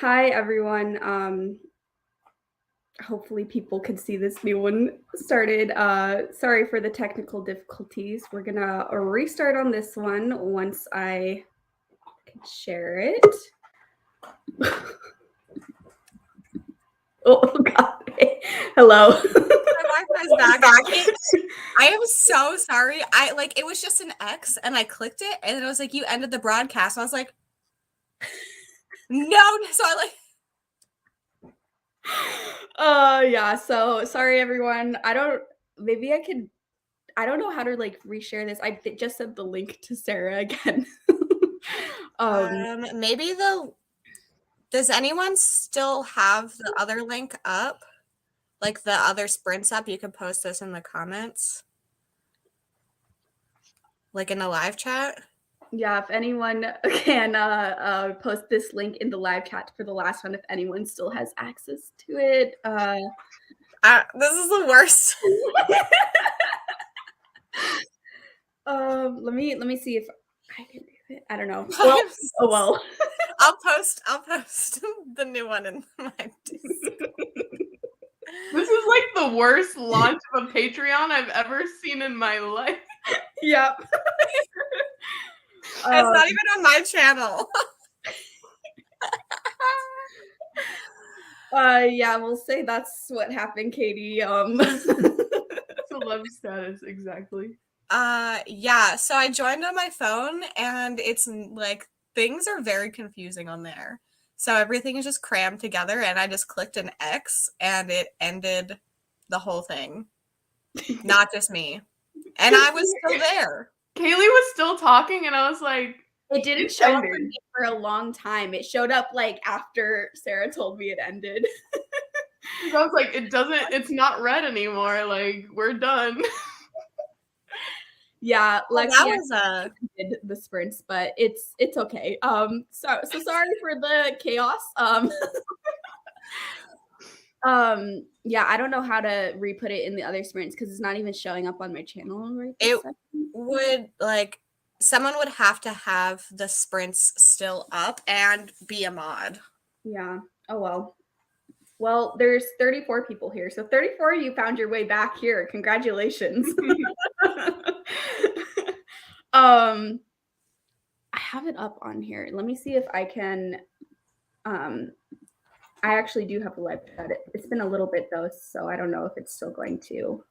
Hi everyone. Hopefully people can see this new one started. Sorry for the technical difficulties. We're gonna restart on this one once I can share it. Oh god. Hello. My Wi-Fi's back. I am so sorry. It was just an X and I clicked it and it was like you ended the broadcast. And I was like, no. So Yeah, so sorry everyone. I don't know how to reshare this. I just sent the link to Sarah again. maybe does anyone still have the other link up? Like the other sprints up? You can post this in the comments. Like in a live chat? Yeah, if anyone can post this link in the live chat for the last one, if anyone still has access to it. This is the worst. Let me see if I can do it. I don't know. Well, oh well. I'll post the new one in my This is like the worst launch of a Patreon I've ever seen in my life. Yep. It's not even on my channel. Yeah, we'll say that's what happened, Katie. Celeb status, exactly. Yeah, so I joined on my phone and it's like things are very confusing on there. So everything is just crammed together and I just clicked an X and it ended the whole thing. Not just me. And I was still there. Kaylee was still talking and I was like, it didn't show up for me for a long time. It showed up like after Sarah told me it ended. I was like, it's not red anymore. Like, we're done. Yeah, well, Lexi did the sprints, but it's okay. So sorry for the chaos. Yeah, I don't know how to re-put it in the other sprints because it's not even showing up on my channel right this second. Would someone would have to have the sprints still up and be a mod. Yeah. Oh well. Well, there's 34 people here. So 34 of you found your way back here. Congratulations. I have it up on here. Let me see if I can I actually do have a live chat. It's been a little bit though, so I don't know if it's still going to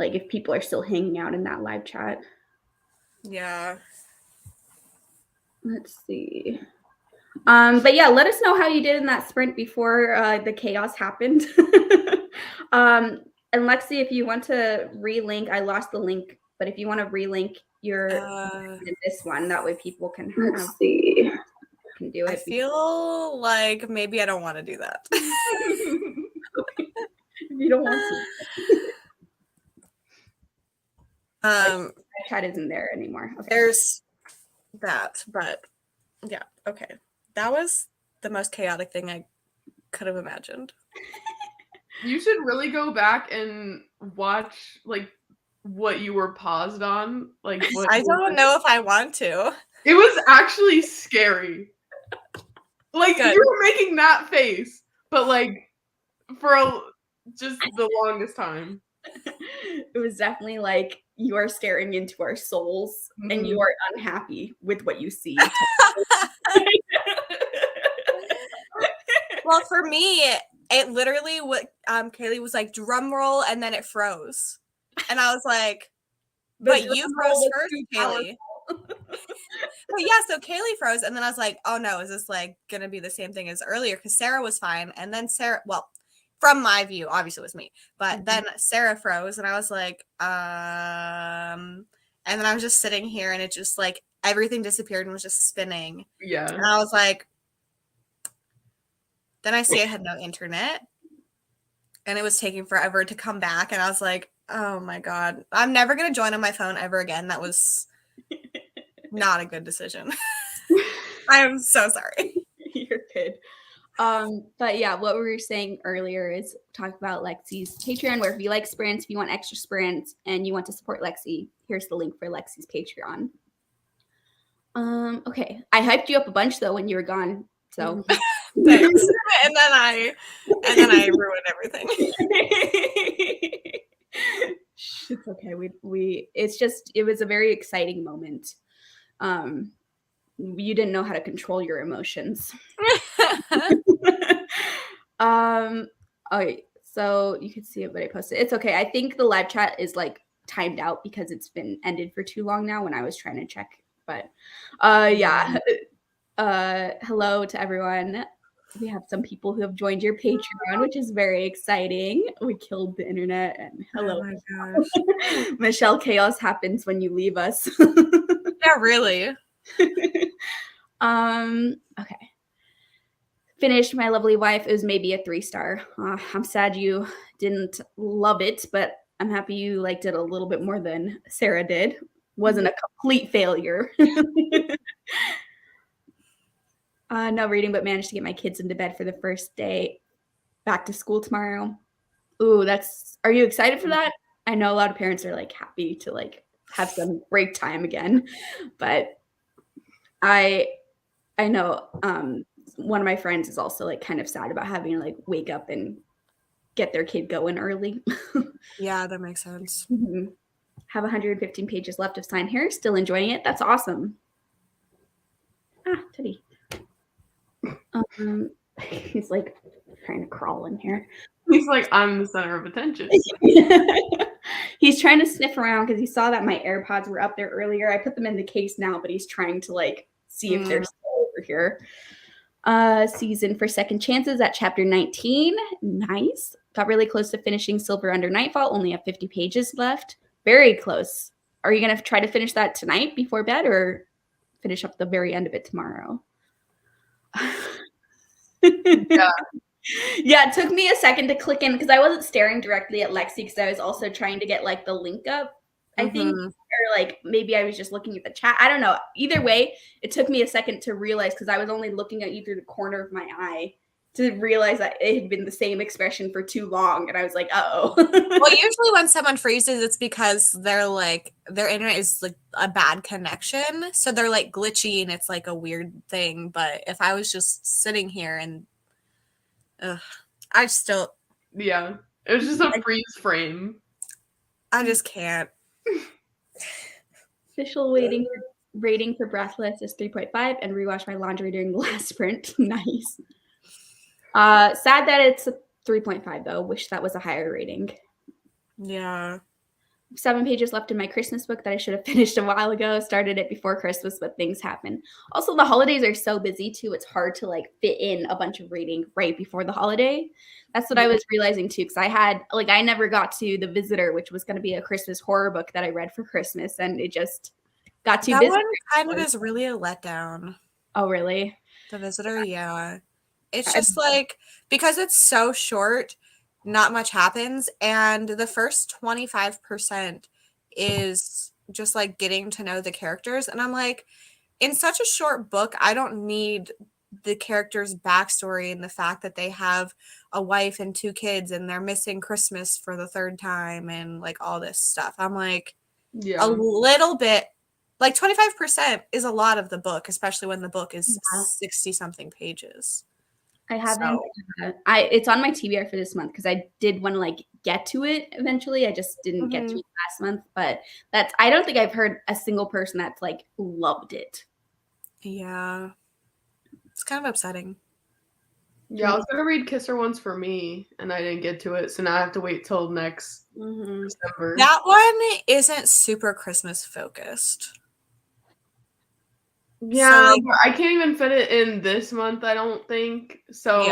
if people are still hanging out in that live chat. Yeah. Let's see. But yeah, let us know how you did in that sprint before the chaos happened. And Lexi, if you want to relink, I lost the link, but if you want to relink this one, that way people can see. Can do it. I feel like maybe I don't want to do that. You don't want to. Chat isn't there anymore. Okay. There's that, but yeah, okay. That was the most chaotic thing I could have imagined. You should really go back and watch what you were paused on. I don't know if I want to. It was actually scary. You were making that face, but for just the longest time. It was definitely like you are staring into our souls and you are unhappy with what you see. Well, for me, it literally Kaylee was like drum roll and then it froze. And I was like, but you froze first, Kaylee. But yeah, so Kaylee froze and then I was like, oh no, is this gonna be the same thing as earlier? Because Sarah was fine. And then from my view, obviously it was me, but then Sarah froze and I was like, and then I was just sitting here and it just everything disappeared and was just spinning. Yeah. And I was like, then I see I had no internet and it was taking forever to come back. And I was like, oh my God, I'm never going to join on my phone ever again. That was not a good decision. I am so sorry. You're good. But yeah, what we were saying earlier is talk about Lexi's Patreon, where if you like sprints, if you want extra sprints and you want to support Lexi, here's the link for Lexi's Patreon. Okay. I hyped you up a bunch though when you were gone. So thanks. and then I ruined everything. It's okay. It was a very exciting moment. You didn't know how to control your emotions. Okay, so you can see it, but I posted. It's okay. I think the live chat is like timed out because it's been ended for too long now when I was trying to check. But yeah. Hello to everyone. We have some people who have joined your Patreon, which is very exciting. We killed the internet, and hello. Oh my gosh. Michelle, chaos happens when you leave us. Yeah, really. Okay. Finished My Lovely Wife. It was maybe a 3-star. I'm sad you didn't love it, but I'm happy you liked it a little bit more than Sarah did. Wasn't a complete failure. No reading, but managed to get my kids into bed for the first day back to school tomorrow. Ooh, are you excited for that? I know a lot of parents are like happy to like have some break time again, but I know one of my friends is also like kind of sad about having to like wake up and get their kid going early. Yeah, that makes sense. Mm-hmm. Have 115 pages left of Sign here. Still enjoying it. That's awesome. Teddy. He's like trying to crawl in here. He's like, I'm the center of attention. He's trying to sniff around because he saw that my AirPods were up there earlier. I put them in the case now, but he's trying to like see if they're still over here. Season for Second Chances at chapter 19. Nice. Got really close to finishing Silver Under Nightfall. Only have 50 pages left. Very close. Are you going to try to finish that tonight before bed or finish up the very end of it tomorrow? Yeah. Yeah, it took me a second to click in because I wasn't staring directly at Lexi because I was also trying to get like the link up, I think, or like maybe I was just looking at the chat. I don't know. Either way, it took me a second to realize because I was only looking at you through the corner of my eye to realize that it had been the same expression for too long. And I was like, uh-oh. Well, usually when someone freezes, it's because they're like, their internet is like a bad connection. So they're like glitchy and it's like a weird thing. But if I was just sitting here and I still. Yeah. It was just a freeze frame. I just can't. Official rating for Breathless is 3.5 and rewatch my laundry during the last sprint. Nice. Sad that it's a 3.5 though. Wish that was a higher rating. Yeah. 7 pages left in my Christmas book that I should have finished a while ago. Started it before Christmas, but things happen. Also, the holidays are so busy too. It's hard to like fit in a bunch of reading right before the holiday. That's what I was realizing too, because I never got to The Visitor, which was going to be a Christmas horror book that I read for Christmas, and it just got too busy. That one kind of is really a letdown. Oh, really? The Visitor, yeah. It's just like, because it's so short, not much happens, and the first 25% is just like getting to know the characters, and I'm like, in such a short book, I don't need the characters' backstory and the fact that they have a wife and 2 kids and they're missing Christmas for the 3rd time and like all this stuff. I'm like, a little bit, like 25% is a lot of the book, especially when the book is 60 something pages. I haven't. It's on my TBR for this month because I did want to like get to it eventually. I just didn't get to it last month, but I don't think I've heard a single person that's like loved it. Yeah, it's kind of upsetting. Yeah, I was gonna read Kiss Her Once for Me, and I didn't get to it, so now I have to wait till next December. That one isn't super Christmas focused. Yeah, so, like, I can't even fit it in this month, I don't think. So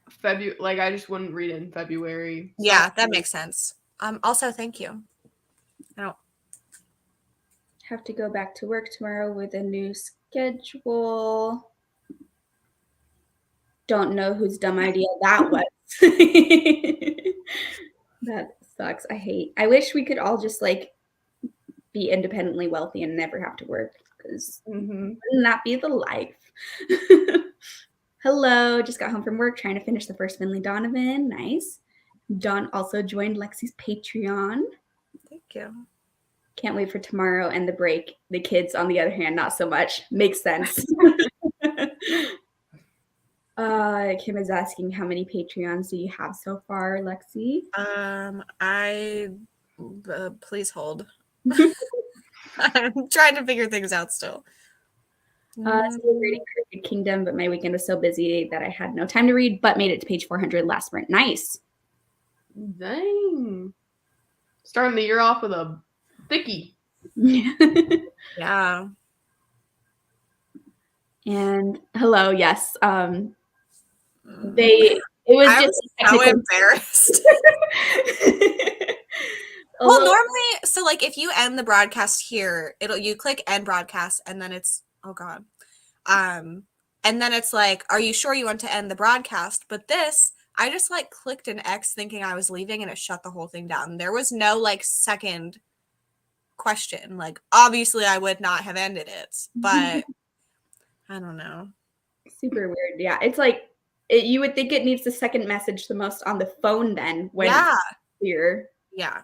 February, I just wouldn't read it in February. So yeah, that makes sense. Also, thank you. I don't have to go back to work tomorrow with a new schedule. Don't know whose dumb idea that was. That sucks. I wish we could all just like be independently wealthy and never have to work. Because wouldn't that be the life? Hello, just got home from work trying to finish the first Finley Donovan. Nice. Dawn also joined Lexi's Patreon. Thank you. Can't wait for tomorrow and the break. The kids, on the other hand, not so much. Makes sense. Kim is asking how many Patreons do you have so far, Lexi? Please hold. I'm trying to figure things out still. Still reading Crooked Kingdom, but my weekend was so busy that I had no time to read, but made it to page 400 last sprint. Nice. Dang. Starting the year off with a thickie. Yeah. And hello, yes. It was I just was so embarrassed. Well, normally, so like if you end the broadcast here, you click end broadcast and then it's, oh God. And then it's like, are you sure you want to end the broadcast? But this, I just like clicked an X thinking I was leaving and it shut the whole thing down. There was no like second question. Like obviously I would not have ended it, but I don't know. Super weird. Yeah. It's like you would think it needs the second message the most on the phone then when it's here. Yeah.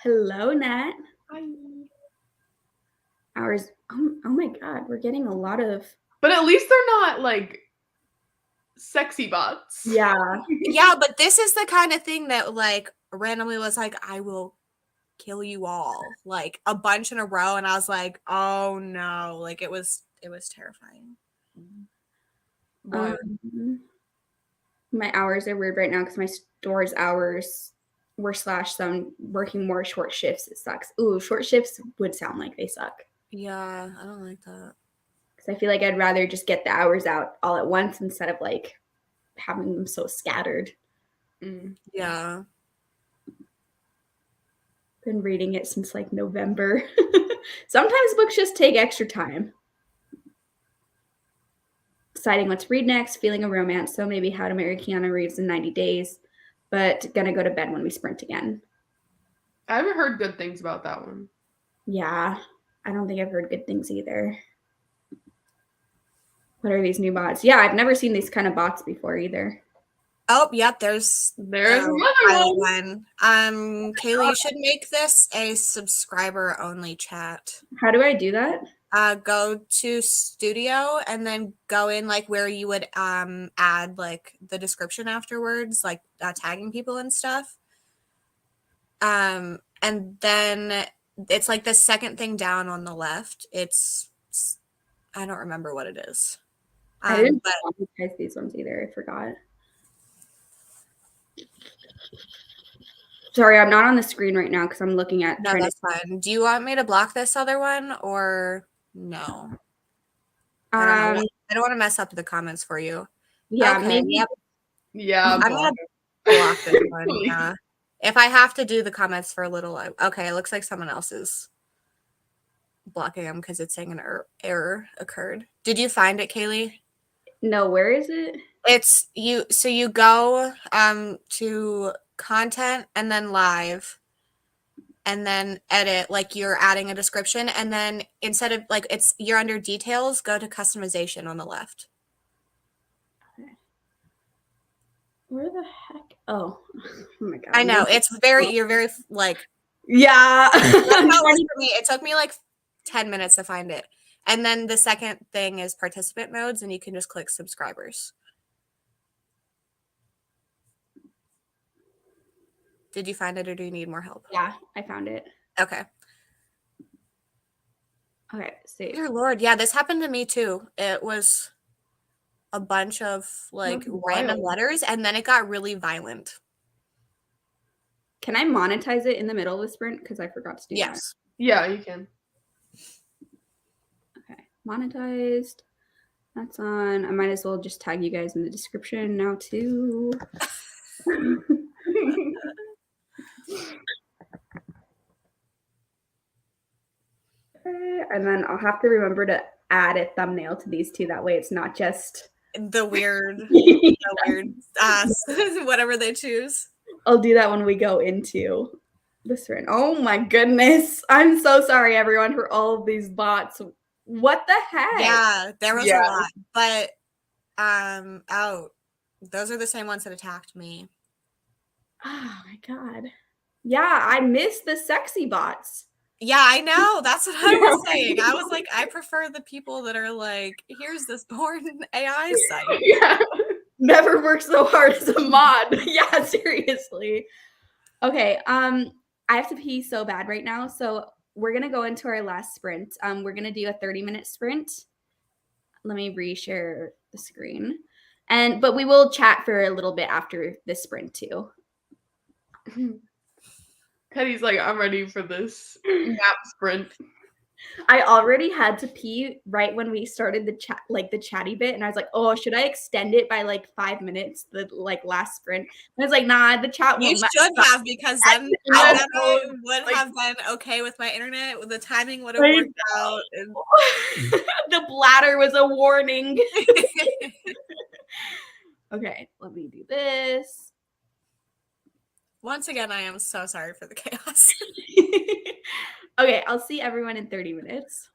Hello, Nat. Hi. Ours. Oh my God. We're getting a lot of. But at least they're not like sexy bots. Yeah. Yeah, but this is the kind of thing that like randomly was like, I will kill you all, like a bunch in a row, and I was like, oh no, like it was terrifying. My hours are weird right now because my store's hours were slashed, so I'm working more short shifts. It sucks. Ooh, short shifts would sound like they suck. Yeah, I don't like that. Because I feel like I'd rather just get the hours out all at once instead of like having them so scattered. Yeah. Been reading it since like November. Sometimes books just take extra time. Deciding what to read next, feeling a romance, so maybe How to Marry Keanu Reeves in 90 Days, but gonna go to bed when we sprint again. I haven't heard good things about that one. Yeah, I don't think I've heard good things either. What are these new bots? Yeah, I've never seen these kind of bots before either. Oh, yep, there's another one. Kaylee, you should make this a subscriber only chat. How do I do that? Go to studio and then go in like where you would add like the description afterwards, like tagging people and stuff. And then it's like the second thing down on the left. I don't remember what it is. I didn't monetize these ones either. I forgot. Sorry, I'm not on the screen right now because I'm looking at. No, that's fine. Do you want me to block this other one or no? I don't want to mess up the comments for you. Yeah, okay, maybe. Yep. Yeah, I'm gonna block this one. Yeah. If I have to do the comments for a little, okay, it looks like someone else is blocking them because it's saying an error occurred. Did you find it, Kaylee? No, where is it? It's you. So you go to content and then live and then edit, like you're adding a description, and then instead of like you're under details, go to customization on the left. Okay. Where the heck? Oh my God. I know you're very like, yeah. It took me like 10 minutes to find it. And then the second thing is participant modes, and you can just click subscribers. Did you find it or do you need more help? Yeah, I found it. Okay. Okay, save. Dear Lord, yeah, this happened to me too. It was a bunch of like random letters, and then it got really violent. Can I monetize it in the middle of the sprint? Because I forgot to do that. Yes. Yeah, you can. Okay, monetized. That's on. I might as well just tag you guys in the description now too. And then I'll have to remember to add a thumbnail to these two. That way it's not just the weird, whatever they choose. I'll do that when we go into this run. Oh my goodness. I'm so sorry, everyone, for all of these bots. What the heck? Yeah, there was a lot. But those are the same ones that attacked me. Oh my God. Yeah, I missed the sexy bots. Yeah, I know. That's what I was saying. I was like, I prefer the people that are like, here's this born AI site. Yeah. Never worked so hard as a mod. Yeah, seriously. Okay, I have to pee so bad right now, so we're gonna go into our last sprint. We're gonna do a 30-minute sprint. Let me reshare the screen. But we will chat for a little bit after this sprint too. Cuddy's like, I'm ready for this nap sprint. I already had to pee right when we started the chat, like the chatty bit, and I was like, "Oh, should I extend it by like 5 minutes?" The like last sprint. And I was like, "Nah, the chat You won't." should have, because then I I would like- have been okay with my internet. The timing would have I worked out. And The bladder was a warning. Okay, let me do this. once again, I am so sorry for the chaos. Okay, I'll see everyone in 30 minutes.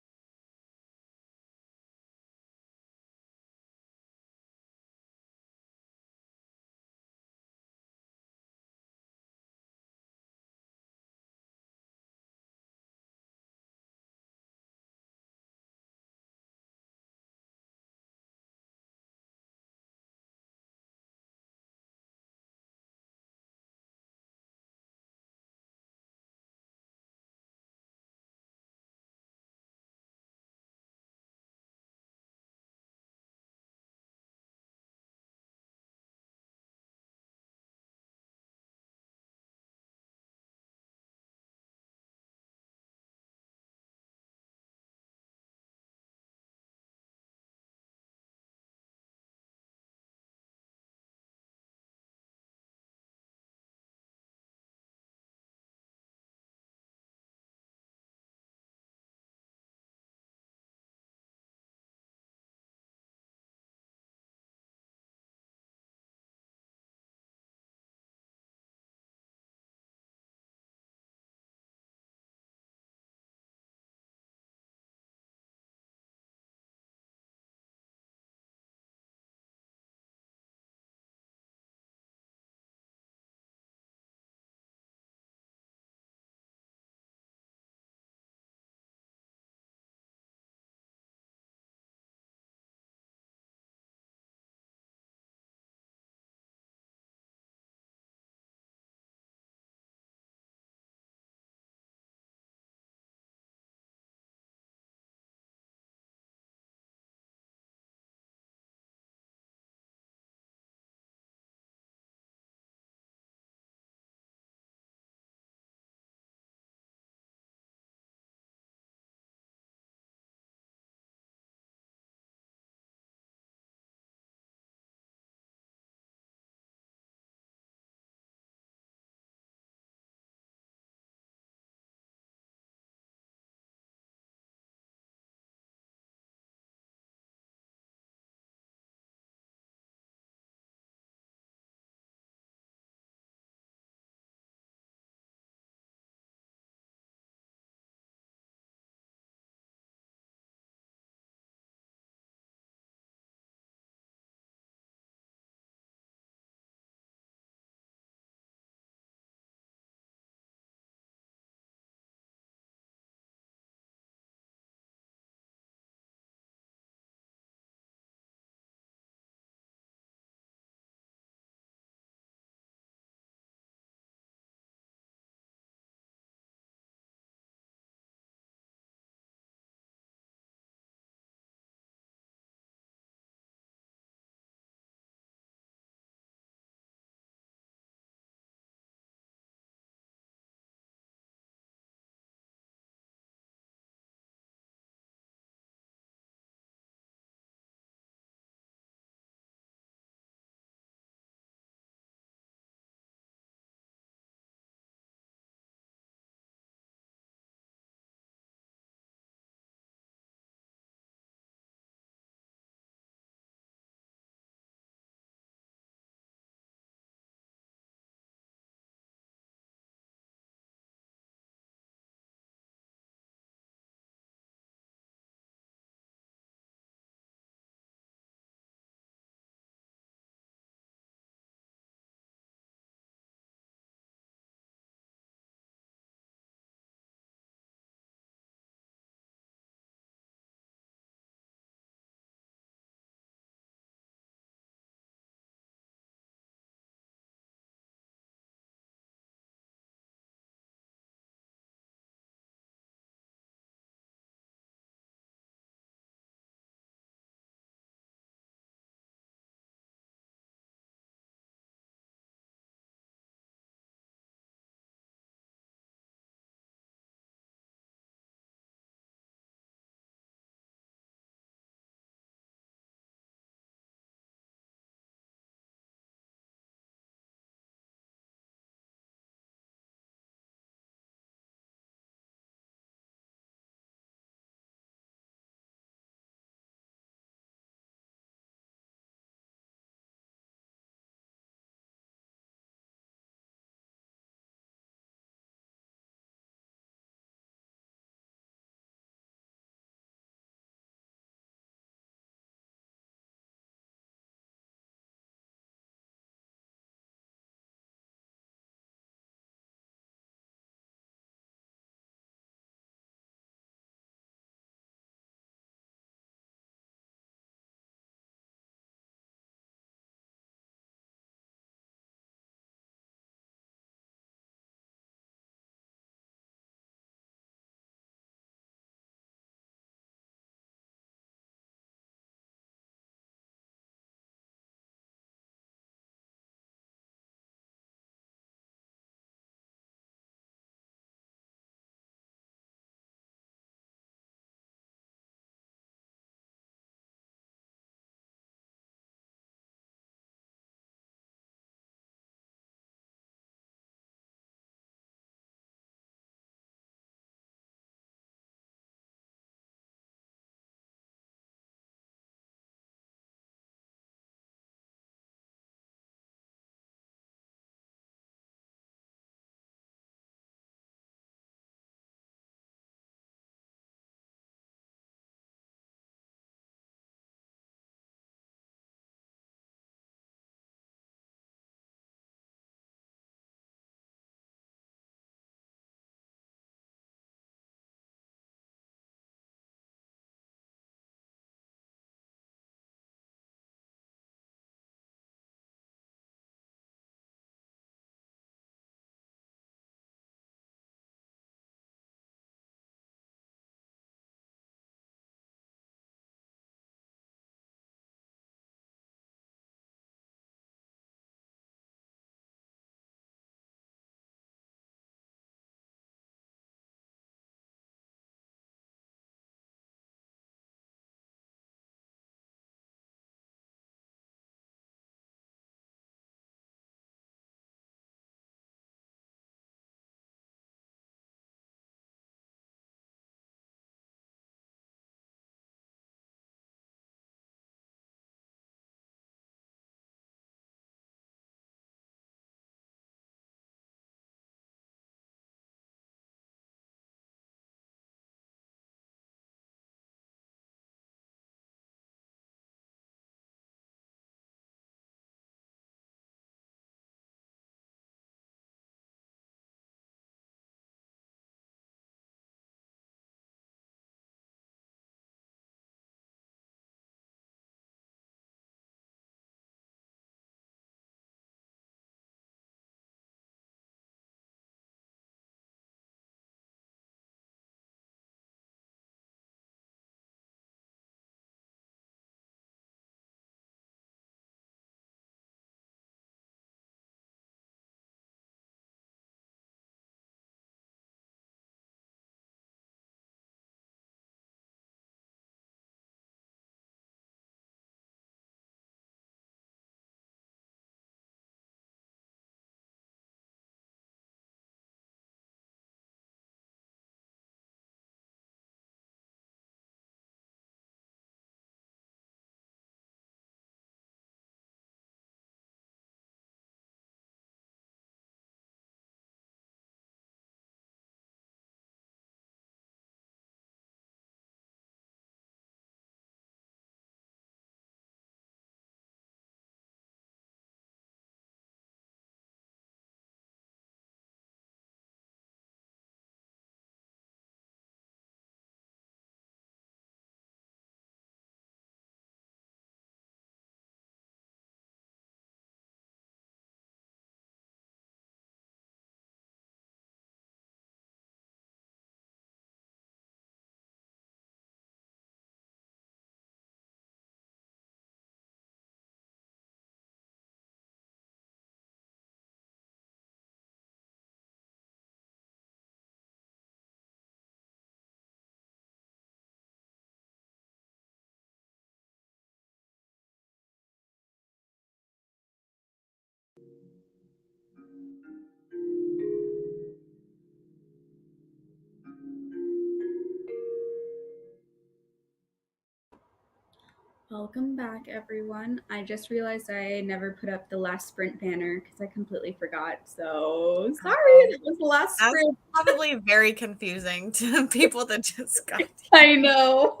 Welcome back, everyone. I just realized I never put up the last sprint banner because I completely forgot. So sorry, that was the last That's sprint. probably very confusing to people that just got. I know.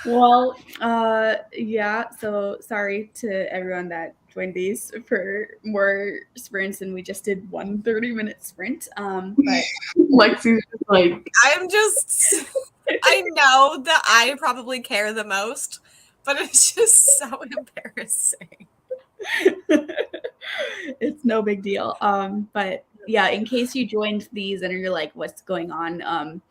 Well, yeah. So sorry to everyone that joined these for more sprints, and we just did one 30-minute sprint. But Lexi's just like, I'm just. I know that I probably care the most, but it's just so embarrassing. It's no big deal. But yeah, in case you joined these and you're like, what's going on?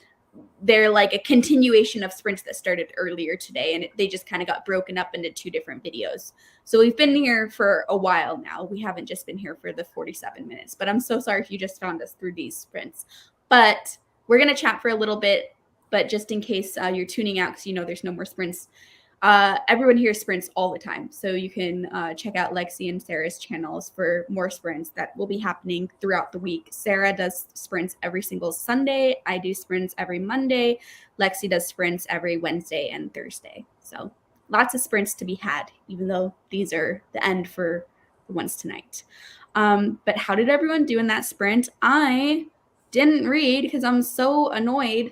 They're like a continuation of sprints that started earlier today, and they just kind of got broken up into 2 different videos. So we've been here for a while now. We haven't just been here for the 47 minutes, but I'm so sorry if you just found us through these sprints. But we're going to chat for a little bit, but just in case you're tuning out because you know there's no more sprints, everyone here sprints all the time. So you can check out Lexi and Sarah's channels for more sprints that will be happening throughout the week. Sarah does sprints every single Sunday. I do sprints every Monday. Lexi does sprints every Wednesday and Thursday. So lots of sprints to be had, even though these are the end for the ones tonight. But how did everyone do in that sprint? I didn't read because I'm so annoyed.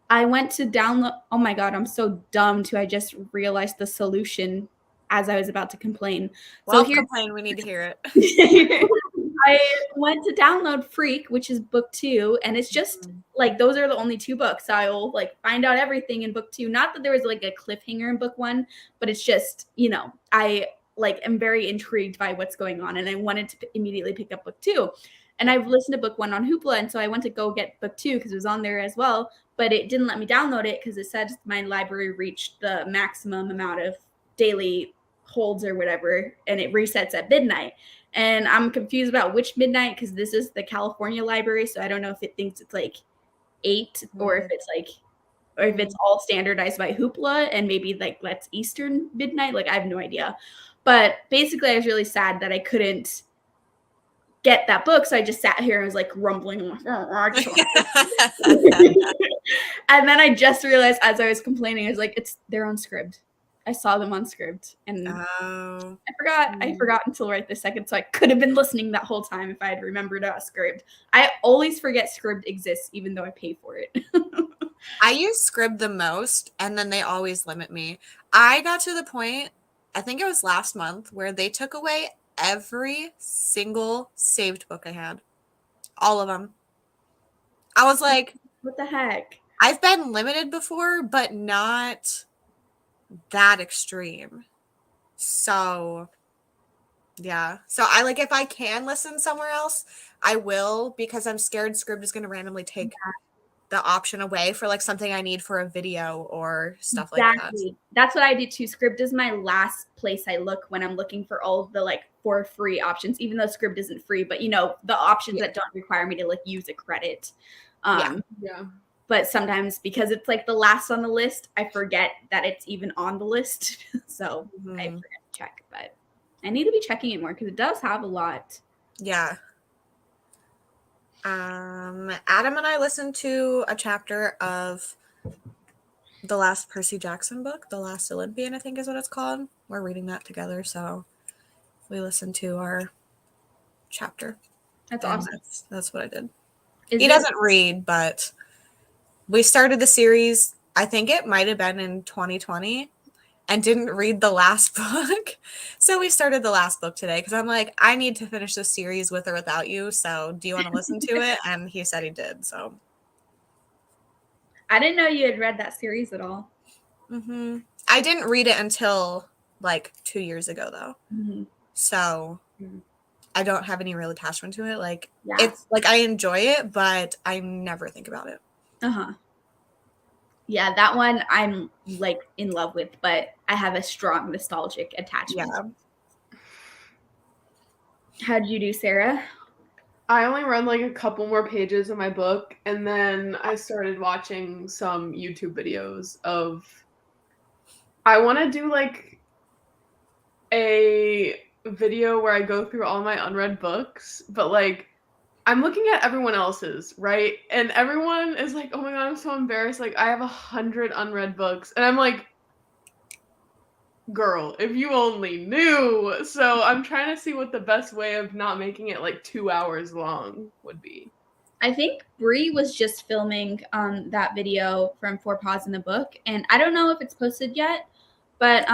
I went to download. Oh my God, I'm so dumb too. I just realized the solution as I was about to complain. Well, so complain. We need to hear it. I went to download Freak, which is book 2, and it's just like those are the only 2 books. I'll like find out everything in book 2. Not that there was like a cliffhanger in book 1, but it's just, you know, I like am very intrigued by what's going on, and I wanted to immediately pick up book 2. And I've listened to book 1 on Hoopla, and so I went to go get book 2 because it was on there as well. But it didn't let me download it because it said my library reached the maximum amount of daily holds or whatever, and it resets at midnight. And I'm confused about which midnight because this is the California library, so I don't know if it thinks it's like 8 or if it's like, or if it's all standardized by Hoopla and maybe like that's Eastern midnight. Like I have no idea. But basically, I was really sad that I couldn't get that book, so I just sat here and was like rumbling. And then I just realized as I was complaining, I was like, they're on Scribd. I saw them on Scribd, and I forgot until right this second, so I could have been listening that whole time if I had remembered Scribd. I always forget Scribd exists, even though I pay for it. I use Scribd the most, and then they always limit me. I got to the point, I think it was last month, where they took away every single saved book I had. All of them. I was like, what the heck? I've been limited before, but not that extreme. So, yeah. So I like, if I can listen somewhere else, I will, because I'm scared Scribd is going to randomly take the option away for like something I need for a video or stuff like that. That's what I do too. Scribd is my last place I look when I'm looking for all of the like for free options, even though Scribd isn't free, but you know, the options that don't require me to like use a credit. Yeah. But sometimes because it's like the last on the list, I forget that it's even on the list. So I forget to check, but I need to be checking it more because it does have a lot. Yeah. Adam and I listened to a chapter of the last Percy Jackson book, The Last Olympian, I think is what it's called. We're reading that together, so we listened to our chapter. That's awesome. That's what I did. He doesn't read, but we started the series, I think it might have been in 2020, and didn't read the last book. So we started the last book today because I'm like, I need to finish this series with or without you. So do you want to listen to it? And he said he did. So I didn't know you had read that series at all. I didn't read it until like 2 years ago, though. So I don't have any real attachment to it. Like it's like I enjoy it, but I never think about it. Yeah, that one I'm like in love with, but I have a strong nostalgic attachment. Yeah. How did you do, Sarah? I only read like a couple more pages of my book, and then I started watching some YouTube videos of. I want to do like a video where I go through all my unread books, but like I'm looking at everyone else's, right? And everyone is like, oh my God, I'm so embarrassed. Like I have 100 unread books. And I'm like, girl, if you only knew. So I'm trying to see what the best way of not making it like 2 hours long would be. I think Brie was just filming that video from Four Paws in the Book, and I don't know if it's posted yet, but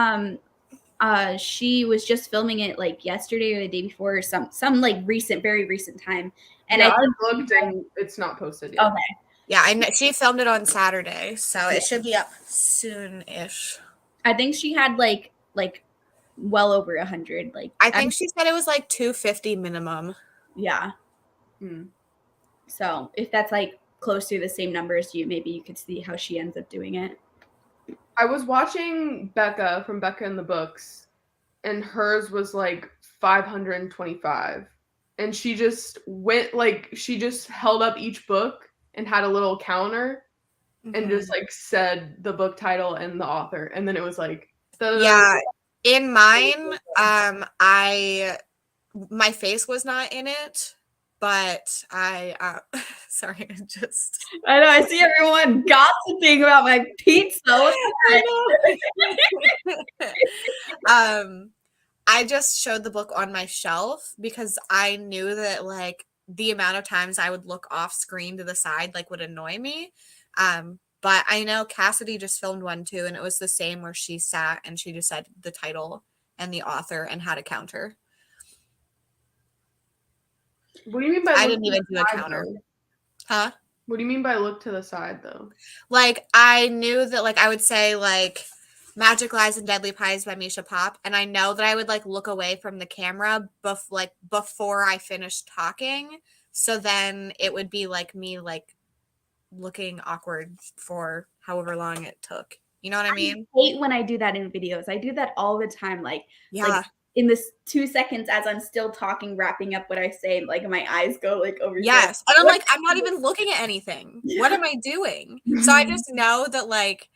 she was just filming it like yesterday or the day before, or some like very recent time. And yeah, I think I looked and it's not posted yet. okay. Yeah, I know she filmed it on Saturday, so it should be up soon-ish. I think she had like well over 100. Like I think she said it was like 250 minimum. yeah. Hmm. So if that's like close to the same number as you, maybe you could see how she ends up doing it. I was watching Becca from Becca in the Books, and hers was like 525. And she just went like she just held up each book and had a little counter and just like said the book title and the author, and then it was like yeah. In mine, my face was not in it, but I sorry, I know, I see everyone gossiping about my pizza. I just showed the book on my shelf because I knew that like the amount of times I would look off screen to the side like would annoy me. But I know Cassidy just filmed one too, and it was the same where she sat and she just said the title and the author and had a counter. What do you mean by I didn't even do a counter. Huh? What do you mean by look to the side though? Like I knew that like I would say like Magic Lies and Deadly Pies by Misha Pop, and I know that I would like look away from the camera before I finished talking, so then it would be like me like looking awkward for however long it took. You know what I mean? I hate when I do that in videos. I do that all the time. Like in this 2 seconds as I'm still talking, wrapping up what I say, like my eyes go like over. Yes. And I'm like, I'm not even looking at anything. What am I doing? So I just know that like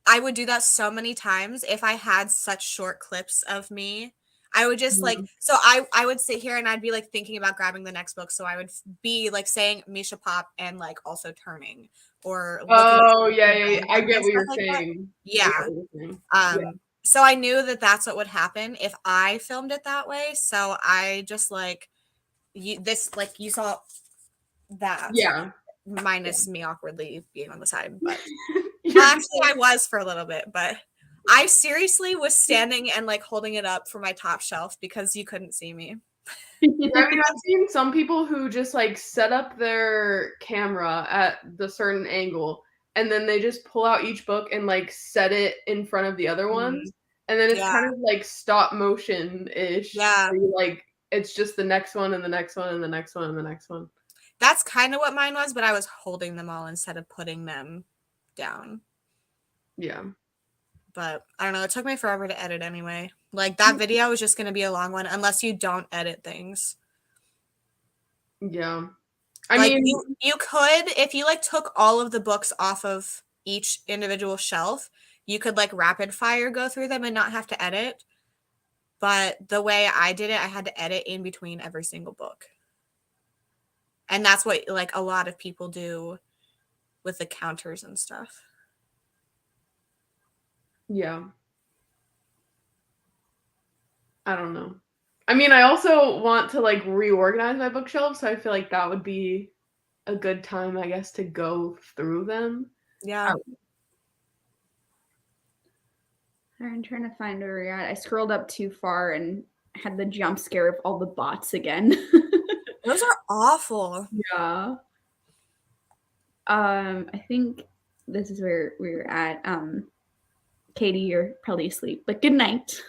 I would do that so many times if I had such short clips of me. I would just like, so I would sit here and I'd be like thinking about grabbing the next book. So I would be like saying Misha Pop and like also turning or. Oh yeah. I get what you're saying. Yeah. So I knew that that's what would happen if I filmed it that way. So I just like you saw that. Yeah. Minus me awkwardly being on the side, but actually I was for a little bit, but I seriously was standing and like holding it up for my top shelf because you couldn't see me. I mean, I've seen some people who just like set up their camera at the certain angle and then they just pull out each book and like set it in front of the other ones. And then it's kind of like stop motion-ish. Yeah. Like it's just the next one and the next one and the next one and the next one. That's kind of what mine was, but I was holding them all instead of putting them down. Yeah. But I don't know. It took me forever to edit anyway. Like that video was just going to be a long one unless you don't edit things. Yeah. I mean, you could, if you like took all of the books off of each individual shelf, you could like rapid fire go through them and not have to edit. But the way I did it, I had to edit in between every single book. And that's what like a lot of people do with the counters and stuff. Yeah. I don't know. I mean, I also want to like reorganize my bookshelf, so I feel like that would be a good time, I guess, to go through them. Yeah. I'm trying to find where we're at. I scrolled up too far and had the jump scare of all the bots again. Those are awful. Yeah. I think this is where we were at. Katie, you're probably asleep, but good night.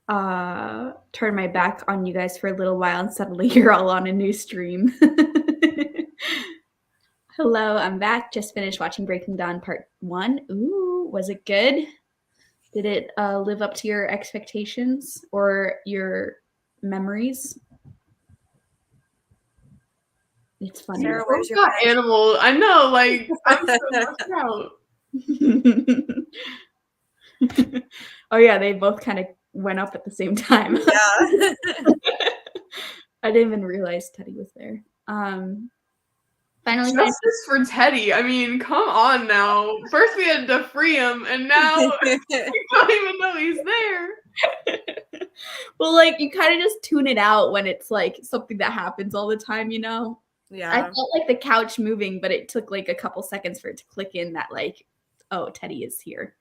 Turn my back on you guys for a little while and suddenly you're all on a new stream. Hello, I'm back. Just finished watching Breaking Dawn Part 1. Ooh, was it good? Did it live up to your expectations or your memories? It's funny. Sarah, where's your animal? I know, like I'm so worked out. Oh yeah, they both kind of went up at the same time. Yeah. I didn't even realize Teddy was there. Finally, Justice for Teddy. I mean, come on now. First we had to free him, and now we don't even know he's there. well, like you kind of just tune it out when it's like something that happens all the time, you know? I Yeah. felt like the couch moving, but it took like a couple seconds for it to click in that like, oh, Teddy is here.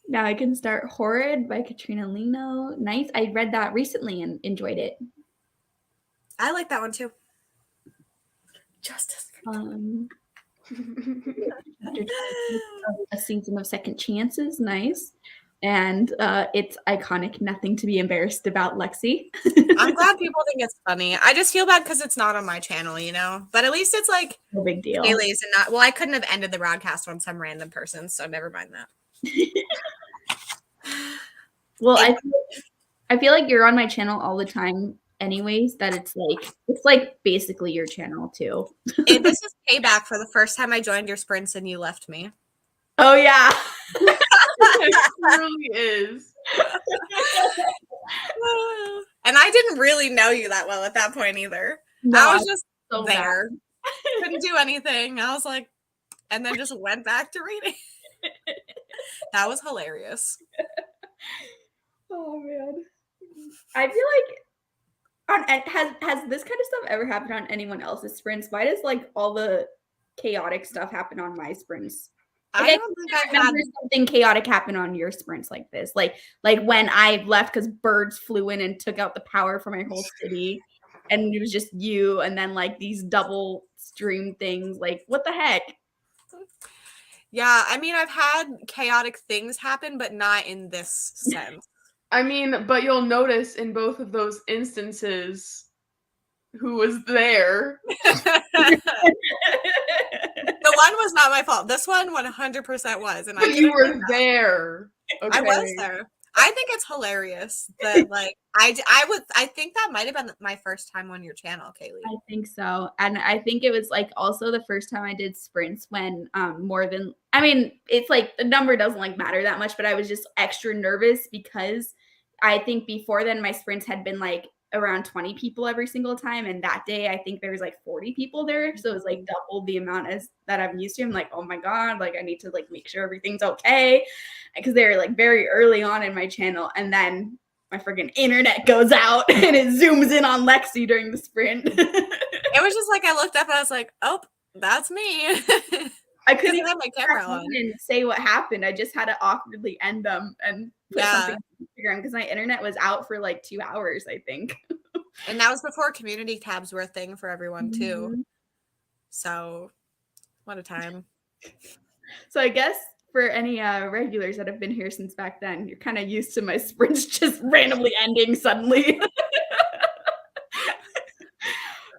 Now I can start Horrid by Katrina Lino. Nice. I read that recently and enjoyed it. I like that one too. Justice. A season of second chances. Nice. And it's iconic. Nothing to be embarrassed about, Lexi. I'm glad people think it's funny. I just feel bad because it's not on my channel, you know? But at least it's like No big deal. Kaylee's and not, well, I couldn't have ended the broadcast on some random person, so never mind that. Well, I feel like you're on my channel all the time anyways, that it's like basically your channel too. This is payback for the first time I joined your sprints and you left me. Oh yeah. It really is. And I didn't really know you that well at that point either. No, I was just so there. Couldn't do anything. I was like, and then just went back to reading. That was hilarious. Oh man. I feel like has this kind of stuff ever happened on anyone else's sprints? Why does like all the chaotic stuff happen on my sprints? Like, I don't think I've had remember something chaotic happen on your sprints like this. Like when I left because birds flew in and took out the power for my whole city. And it was just you and then like these double stream things. Like, what the heck? Yeah, I mean, I've had chaotic things happen, but not in this sense. I mean, but you'll notice in both of those instances who was there. The one was not my fault. This one 100% was. And But you were there. Okay. I was there. I think it's hilarious that like I think that might have been my first time on your channel, Kaylee. I think so. And I think it was like also the first time I did sprints when it's like the number doesn't like matter that much, but I was just extra nervous because I think before then my sprints had been like around 20 people every single time. And that day I think there was like 40 people there. So it was like double the amount as that I'm used to. I'm like, oh my God, like I need to like make sure everything's okay. Because they were like very early on in my channel. And then my freaking internet goes out and it zooms in on Lexi during the sprint. It was just like I looked up and I was like, oh, that's me. I couldn't even have my camera on and say what happened. I just had to awkwardly end them and put something on Instagram because my internet was out for like 2 hours, I think. And that was before community tabs were a thing for everyone too. Mm-hmm. So what a time. So I guess for any regulars that have been here since back then, you're kind of used to my sprints just randomly ending suddenly.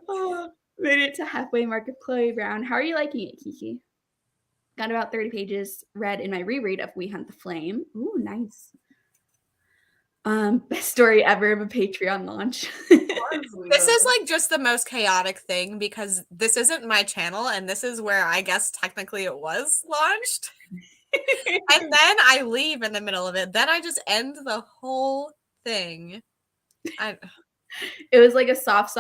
Oh, made it to halfway mark of Chloe Brown. How are you liking it, Kiki? Got about 30 pages read in my reread of We Hunt the Flame. Ooh, nice. Best story ever of a Patreon launch. This is like just the most chaotic thing because this isn't my channel and this is where I guess technically it was launched. And then I leave in the middle of it. Then I just end the whole thing. It was like a soft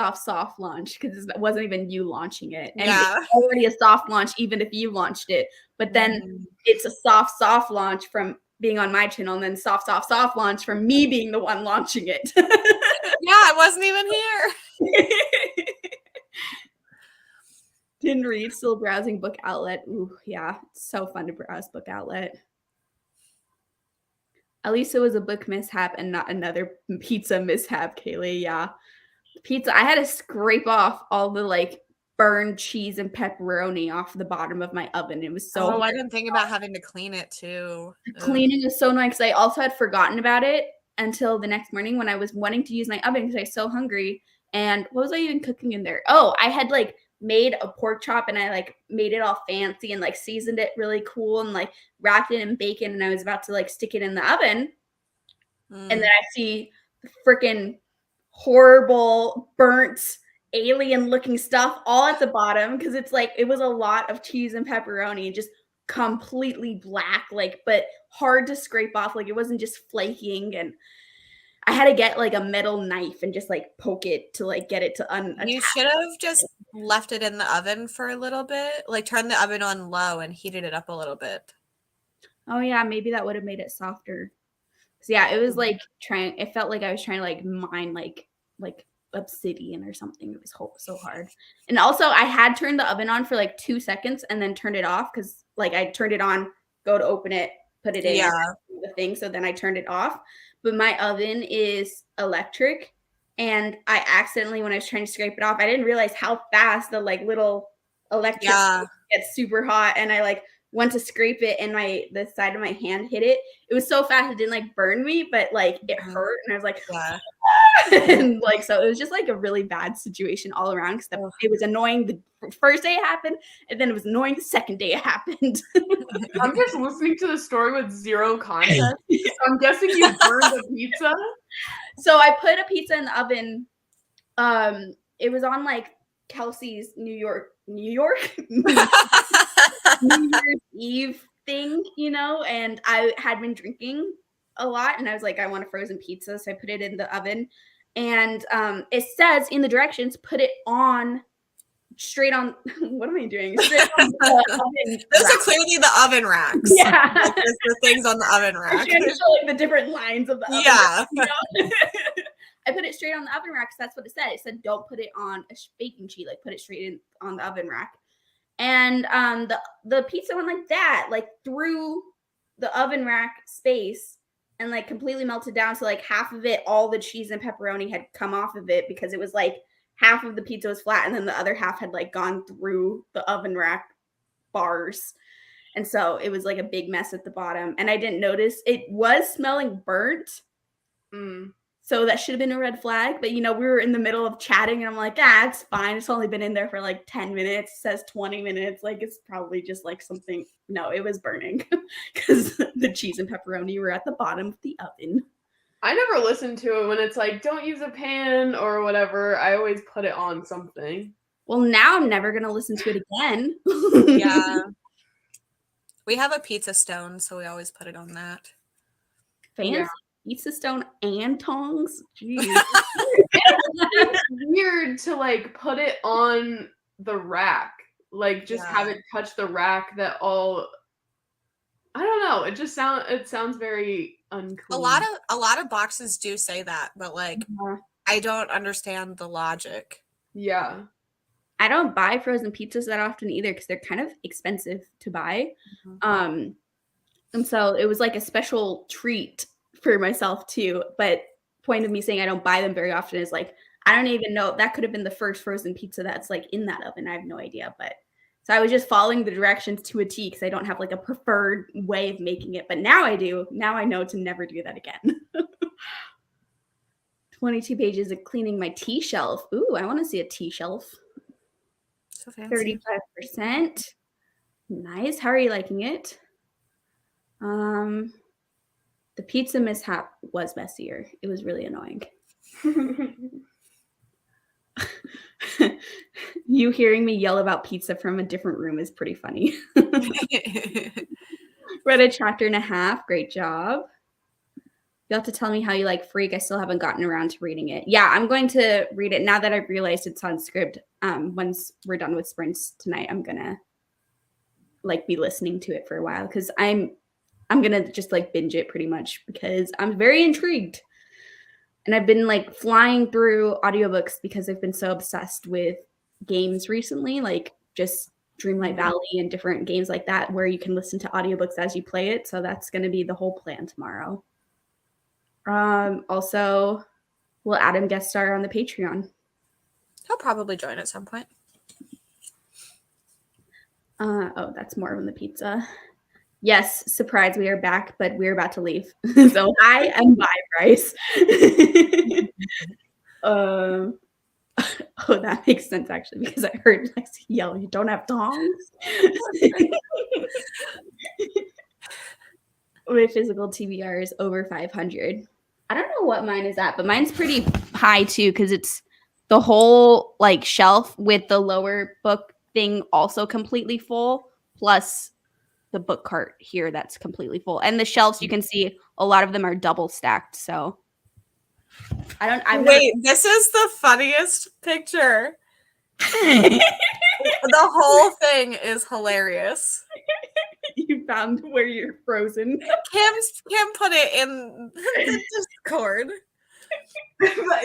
launch because it wasn't even you launching it. And yeah. It's already a soft launch even if you launched it. But then it's a soft launch from being on my channel and then soft launch from me being the one launching it. Yeah, I wasn't even here. Didn't read, still browsing Book Outlet. Ooh, yeah, it's so fun to browse Book Outlet. At least it was a book mishap and not another pizza mishap, Kaylee. Yeah. Pizza, I had to scrape off all the like burned cheese and pepperoni off the bottom of my oven. It was so I didn't think about having to clean it too. Cleaning was so annoying because I also had forgotten about it until the next morning when I was wanting to use my oven because I was so hungry. And what was I even cooking in there? Oh, I had like made a pork chop and I like made it all fancy and like seasoned it really cool and like wrapped it in bacon and I was about to like stick it in the oven. And then I see freaking horrible burnt alien looking stuff all at the bottom because it's like it was a lot of cheese and pepperoni just completely black, like, but hard to scrape off. Like it wasn't just flaking, and I had to get like a metal knife and just like poke it to like get it to unattach. You should have just left it in the oven for a little bit, like turned the oven on low and heated it up a little bit. Oh yeah, maybe that would have made it softer. So yeah, it was like it felt like I was trying to like mine like obsidian or something. It was so hard. And also I had turned the oven on for like 2 seconds and then turned it off because like I turned it on, go to open it, put it in the thing. So then I turned it off. But my oven is electric. And I accidentally, when I was trying to scrape it off, I didn't realize how fast the like little electric gets super hot. And I like went to scrape it and the side of my hand hit it. It was so fast it didn't like burn me, but like it hurt. And I was like, and like so it was just like a really bad situation all around because it was annoying the first day it happened, and then it was annoying the second day it happened. I'm just listening to the story with zero context. I'm guessing you burned a pizza. So I put a pizza in the oven. It was on like Kelsey's New Year's Eve thing, you know, and I had been drinking a lot and I was like, I want a frozen pizza. So I put it in the oven and it says in the directions, put it on straight on. What am I doing? Straight on the oven. Those are clearly the oven racks. Yeah. Like, there's the things on the oven rack. I'm trying to show like the different lines of the oven rack, you know? I put it straight on the oven rack because that's what it said. It said, don't put it on a baking sheet, like put it straight in on the oven rack. And the pizza went like that, like through the oven rack space and like completely melted down. So like half of it, all the cheese and pepperoni had come off of it because it was like half of the pizza was flat and then the other half had like gone through the oven rack bars. And so it was like a big mess at the bottom. And I didn't notice it was smelling burnt. So that should have been a red flag. But, you know, we were in the middle of chatting and I'm like, it's fine. It's only been in there for like 10 minutes. It says 20 minutes. Like, it's probably just like something. No, it was burning because the cheese and pepperoni were at the bottom of the oven. I never listen to it when it's like, don't use a pan or whatever. I always put it on something. Well, now I'm never going to listen to it again. Yeah. We have a pizza stone, so we always put it on that. Fancy. Yeah. Pizza stone and tongs. Jeez. It's weird to like put it on the rack, like just have it touch the rack. That all, I don't know. It just sounds very unclean. A lot of boxes do say that, but like I don't understand the logic. Yeah. I don't buy frozen pizzas that often either because they're kind of expensive to buy. And so it was like a special treat for myself too. But point of me saying I don't buy them very often is like, I don't even know. That could have been the first frozen pizza that's like in that oven. I have no idea. But so I was just following the directions to a T because I don't have like a preferred way of making it. But now I do. Now I know to never do that again. 22 pages of cleaning my tea shelf. Ooh, I want to see a tea shelf. So fancy. 35%. Nice. How are you liking it? The pizza mishap was messier. It was really annoying. You hearing me yell about pizza from a different room is pretty funny. Read a chapter and a half. Great job. You'll have to tell me how you like Freak. I still haven't gotten around to reading it. Yeah, I'm going to read it now that I've realized it's on script. Once we're done with sprints tonight, I'm gonna like be listening to it for a while because I'm gonna just like binge it pretty much because I'm very intrigued. And I've been like flying through audiobooks because I've been so obsessed with games recently, like just Dreamlight Valley and different games like that where you can listen to audiobooks as you play it. So that's going to be the whole plan tomorrow. Also, will Adam guest star on the Patreon? He'll probably join at some point. Oh, that's more on the pizza. Yes, surprise, we are back, but we're about to leave. So hi and bye, Bryce. Oh, that makes sense actually because I heard Lexi yell, "You don't have tongs." My physical TBR is over 500. I don't know what mine is at, but mine's pretty high too because it's the whole like shelf with the lower book thing also completely full, plus the book cart here that's completely full. And the shelves, you can see a lot of them are double stacked. So Wait, this is the funniest picture. The whole thing is hilarious. You found where you're frozen. Kim put it in the Discord.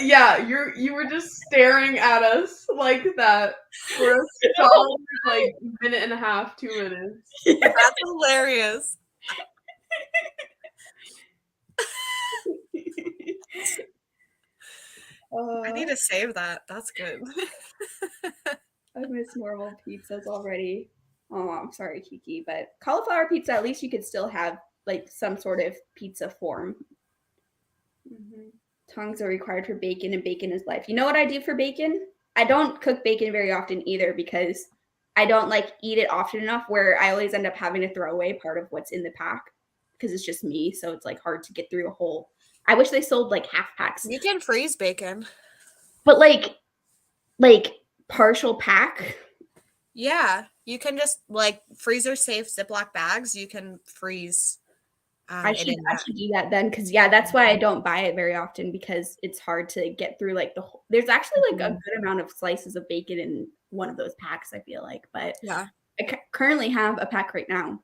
Yeah, you were just staring at us like that for a solid like minute and a half, 2 minutes. That's hilarious. I need to save that. That's good. I miss normal pizzas already. Oh, I'm sorry, Kiki, but cauliflower pizza, at least you could still have like some sort of pizza form. Tongs are required for bacon, and bacon is life. You know what I do for bacon? I don't cook bacon very often either because I don't like eat it often enough where I always end up having to throw away part of what's in the pack because it's just me. So it's like hard to get through a whole. I wish they sold like half packs. You can freeze bacon. But like partial pack. Yeah, you can just like freezer safe Ziploc bags. You can freeze. I should do that then because that's why I don't buy it very often because it's hard to get through like the whole. There's actually like a good amount of slices of bacon in one of those packs. I feel like, but yeah, I currently have a pack right now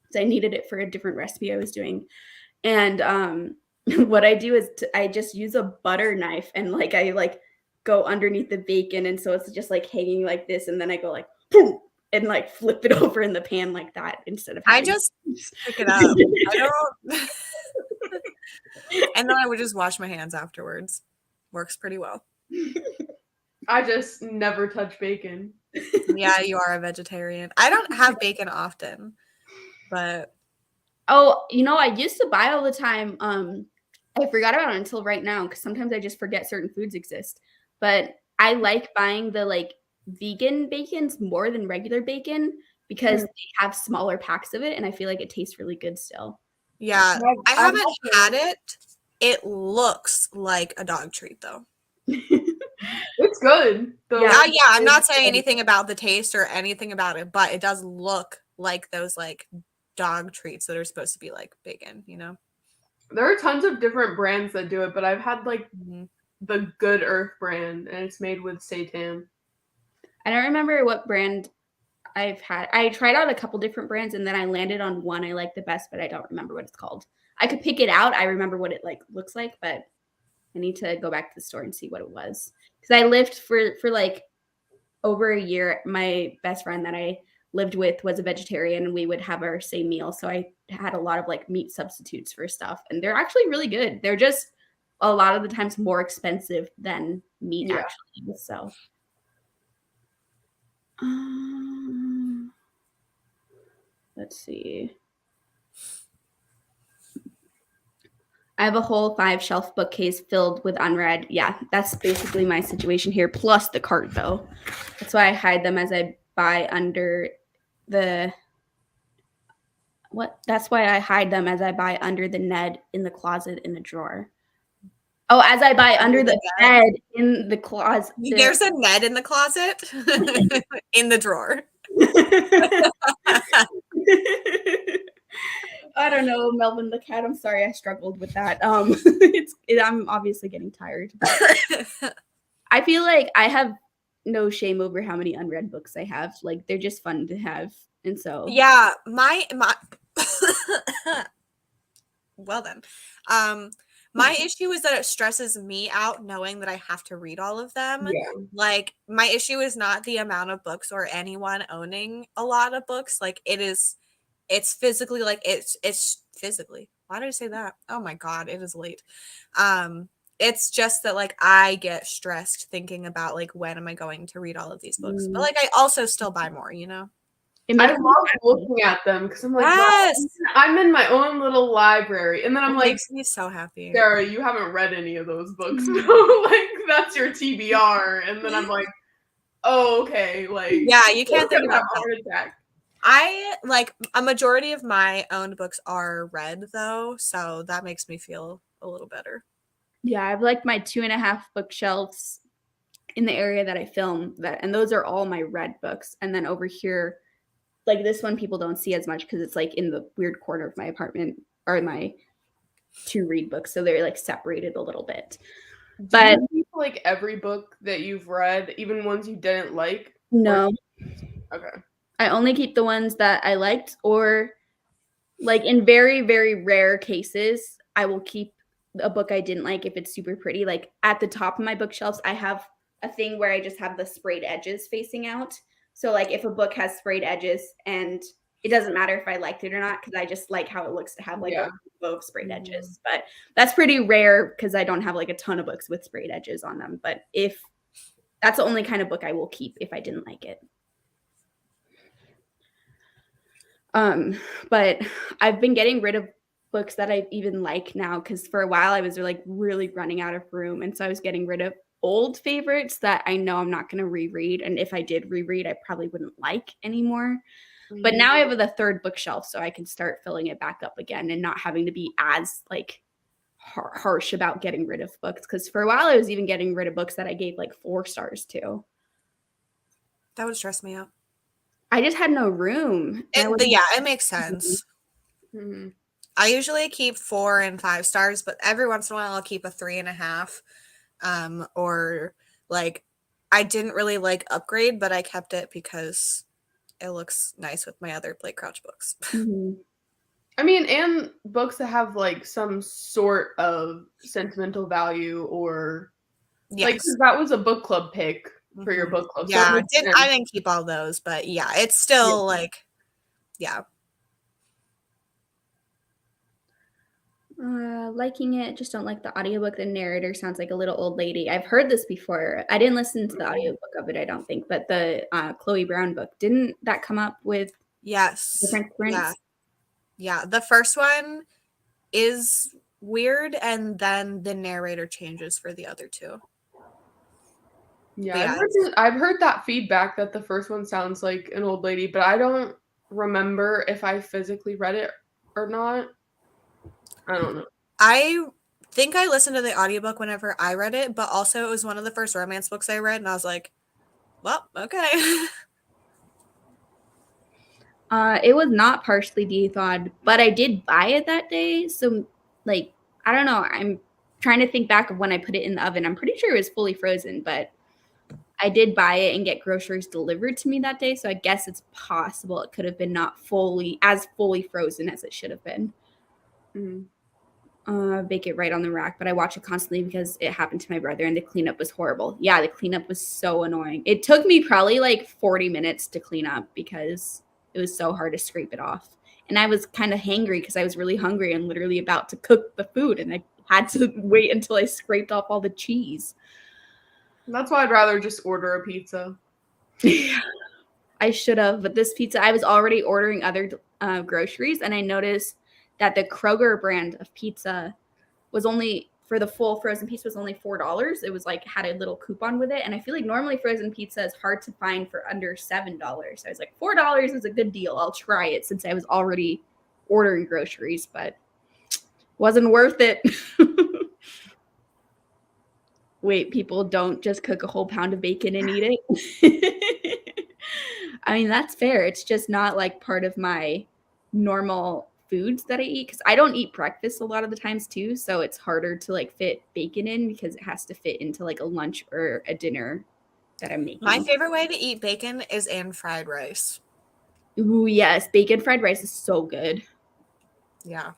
because I needed it for a different recipe I was doing, and what I do is I just use a butter knife and like I like go underneath the bacon, and so it's just like hanging like this, and then I go like boom, and like flip it over in the pan like that instead of I just pick it up. I don't and then I would just wash my hands afterwards. Works pretty well. I just never touch bacon. Yeah, you are a vegetarian. I don't have bacon often, but oh, I used to buy all the time. I forgot about it until right now because sometimes I just forget certain foods exist. But I like buying the like vegan bacons more than regular bacon because they have smaller packs of it, and I feel like it tastes really good still. yeah, I haven't had it. It looks like a dog treat though. It's good. Yeah, I'm not saying anything about the taste or anything about it, but it does look like those like dog treats that are supposed to be like bacon, There are tons of different brands that do it, but I've had like the Good Earth brand, and it's made with seitan. I don't remember what brand I've had. I tried out a couple different brands, and then I landed on one I like the best, but I don't remember what it's called. I could pick it out. I remember what it like looks like, but I need to go back to the store and see what it was. Because I lived for like over a year. My best friend that I lived with was a vegetarian, and we would have our same meal. So I had a lot of like meat substitutes for stuff, and they're actually really good. They're just a lot of the times more expensive than meat actually. So let's see. I have a whole 5-shelf bookcase filled with unread. Yeah, that's basically my situation here, plus the cart though. That's why I hide them as I buy under the that's why I hide them as I buy under the Ned in the closet in the drawer. Oh, as I buy under the bed in the closet. There's a Ned in the closet in the drawer. I don't know, Melvin the cat. I'm sorry, I struggled with that. I'm obviously getting tired. I feel like I have no shame over how many unread books I have. Like they're just fun to have, and so yeah, my well then, my issue is that it stresses me out knowing that I have to read all of them. Yeah. Like my issue is not the amount of books or anyone owning a lot of books. Like it's physically like it's physically. Why did I say that? Oh my God, it is late. It's just that like I get stressed thinking about like when am I going to read all of these books? But like I also still buy more, I love looking at them because I'm like, yes, I'm in my own little library, and then I'm like, makes me so happy. Sarah, you haven't read any of those books, like that's your TBR, and then I'm like, oh, okay, like yeah, you can't think about heart attack. I like a majority of my owned books are read though, so that makes me feel a little better. Yeah, I've like my 2.5 bookshelves in the area that I film that, and those are all my read books. And then over here, like this one, people don't see as much because it's like in the weird corner of my apartment or my 2 read books, so they're like separated a little bit. But like every book that you've read, even ones you didn't like? No, Okay. I only keep the ones that I liked, or like in very, very rare cases, I will keep a book I didn't like if it's super pretty. Like at the top of my bookshelves, I have a thing where I just have the sprayed edges facing out. So like if a book has sprayed edges, and it doesn't matter if I liked it or not, because I just like how it looks to have like Yeah. a row of sprayed edges. But that's pretty rare because I don't have like a ton of books with sprayed edges on them. But if that's the only kind of book I will keep if I didn't like it. But I've been getting rid of books that I even like now, because for a while I was like really running out of room, and so I was getting rid of old favorites that I know I'm not going to reread, and if I did reread, I probably wouldn't like anymore. But now I have the third bookshelf, so I can start filling it back up again and not having to be as like harsh about getting rid of books, because for a while I was even getting rid of books that I gave like 4 stars to. That would stress me out. I just had no room. It makes sense. Mhm. I usually keep 4 and 5 stars, but every once in a while I'll keep a 3.5. Or like I didn't really like Upgrade, but I kept it because it looks nice with my other Blake Crouch books. Mhm. I mean, and books that have like some sort of sentimental value, or like, Yes. 'cause that was a book club pick for your book club. Yeah, So it makes I sense. didn't keep all those, but yeah, it's still like, yeah. Liking it, just don't like the audiobook. The narrator sounds like a little old lady. I've heard this before. I didn't listen to the audiobook of it, I don't think, but the Chloe Brown book, didn't that come up with Yes. different prints? Yeah. The first one is weird, and then the narrator changes for the other 2. Yeah, I've heard that feedback that the first one sounds like an old lady, but I don't remember if I physically read it or not. I don't know. I think I listened to the audiobook whenever I read it, but also it was one of the first romance books I read, and I was like, well, okay. It was not partially de-thawed, but I did buy it that day. So, like, I don't know. I'm trying to think back of when I put it in the oven. I'm pretty sure it was fully frozen, but I did buy it and get groceries delivered to me that day. So I guess it's possible it could have been not fully frozen as it should have been. Bake it right on the rack, but I watch it constantly because it happened to my brother, and the cleanup was horrible. Yeah, the cleanup was so annoying. It took me probably like 40 minutes to clean up because it was so hard to scrape it off. And I was kind of hangry because I was really hungry and literally about to cook the food, and I had to wait until I scraped off all the cheese. That's why I'd rather just order a pizza. I should have, but this pizza, I was already ordering other groceries, and I noticed that the Kroger brand of pizza was only, for the full frozen pizza, was only $4. It was like, had a little coupon with it. And I feel like normally frozen pizza is hard to find for under $7. So I was like, $4 is a good deal. I'll try it, since I was already ordering groceries, but wasn't worth it. Wait, people don't just cook a whole pound of bacon and eat it? I mean, that's fair. It's just not like part of my normal foods that I eat, because I don't eat breakfast a lot of the times too, so it's harder to like fit bacon in because it has to fit into like a lunch or a dinner that I'm making. My favorite way to eat bacon is in fried rice. Ooh, yes, bacon fried rice is so good. Yeah.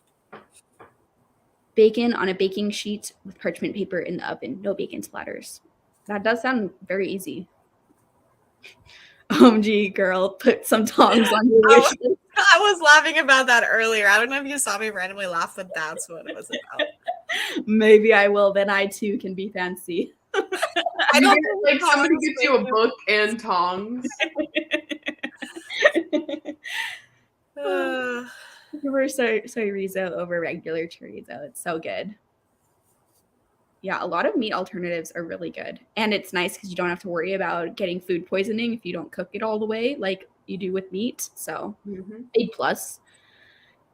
Bacon on a baking sheet with parchment paper in the oven, no bacon splatters. That does sound very easy. OMG, girl, put some tongs on your wish list. I was laughing about that earlier. I don't know if you saw me randomly laugh, but that's what it was about. Maybe I will. Then I too can be fancy. I don't like somebody gets you a book and tongs. We're chorizo over regular chorizo. It's so good. Yeah, a lot of meat alternatives are really good. And it's nice because you don't have to worry about getting food poisoning if you don't cook it all the way like you do with meat. So, big plus.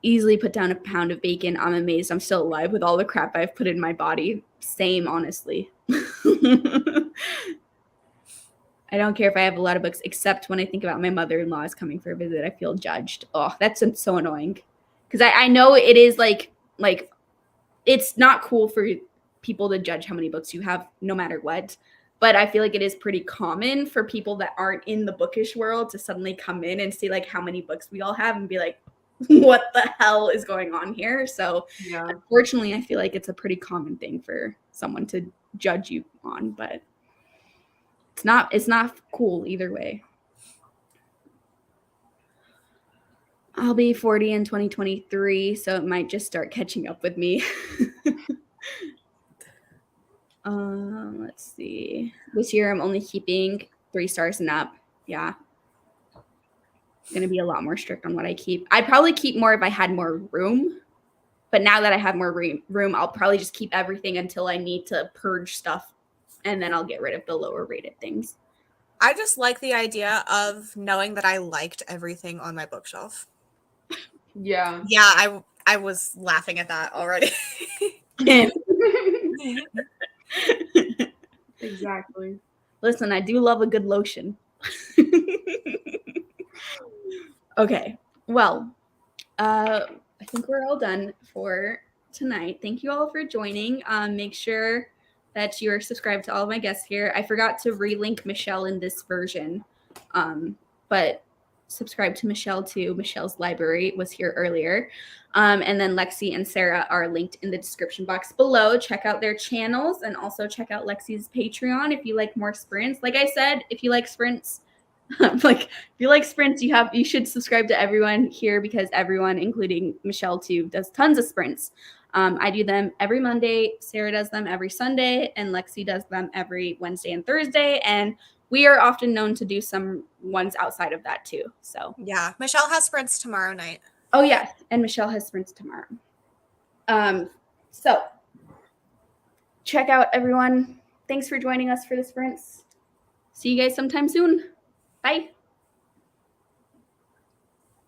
Easily put down a pound of bacon. I'm amazed I'm still alive with all the crap I've put in my body. Same, honestly. I don't care if I have a lot of books, except when I think about my mother-in-law is coming for a visit. I feel judged. Oh, that's so annoying. Because I know it is like it's not cool for people to judge how many books you have no matter what. But I feel like it is pretty common for people that aren't in the bookish world to suddenly come in and see like how many books we all have and be like, what the hell is going on here? So Yeah. unfortunately, I feel like it's a pretty common thing for someone to judge you on, but it's not cool either way. I'll be 40 in 2023, so it might just start catching up with me. Let's see. This year I'm only keeping 3 stars and up. Yeah. It's going to be a lot more strict on what I keep. I'd probably keep more if I had more room. But now that I have more room, I'll probably just keep everything until I need to purge stuff. And then I'll get rid of the lower rated things. I just like the idea of knowing that I liked everything on my bookshelf. Yeah. Yeah, I was laughing at that already. Exactly. Listen, I do love a good lotion. Okay. Well, I think we're all done for tonight. Thank you all for joining. Make sure that you're subscribed to all of my guests here. I forgot to relink Michelle in this version, but subscribe to Michelle too. Michelle's library was here earlier. And then Lexi and Sarah are linked in the description box below. Check out their channels and also check out Lexi's Patreon if you like more sprints. Like I said, if you like sprints, you should subscribe to everyone here because everyone, including Michelle too, does tons of sprints. I do them every Monday. Sarah does them every Sunday, and Lexi does them every Wednesday and Thursday. And we are often known to do some ones outside of that too. So Yeah, Michelle has sprints tomorrow night. oh yes, and Michelle has sprints tomorrow. So check out everyone. Thanks for joining us for the sprints. See you guys sometime soon. Bye.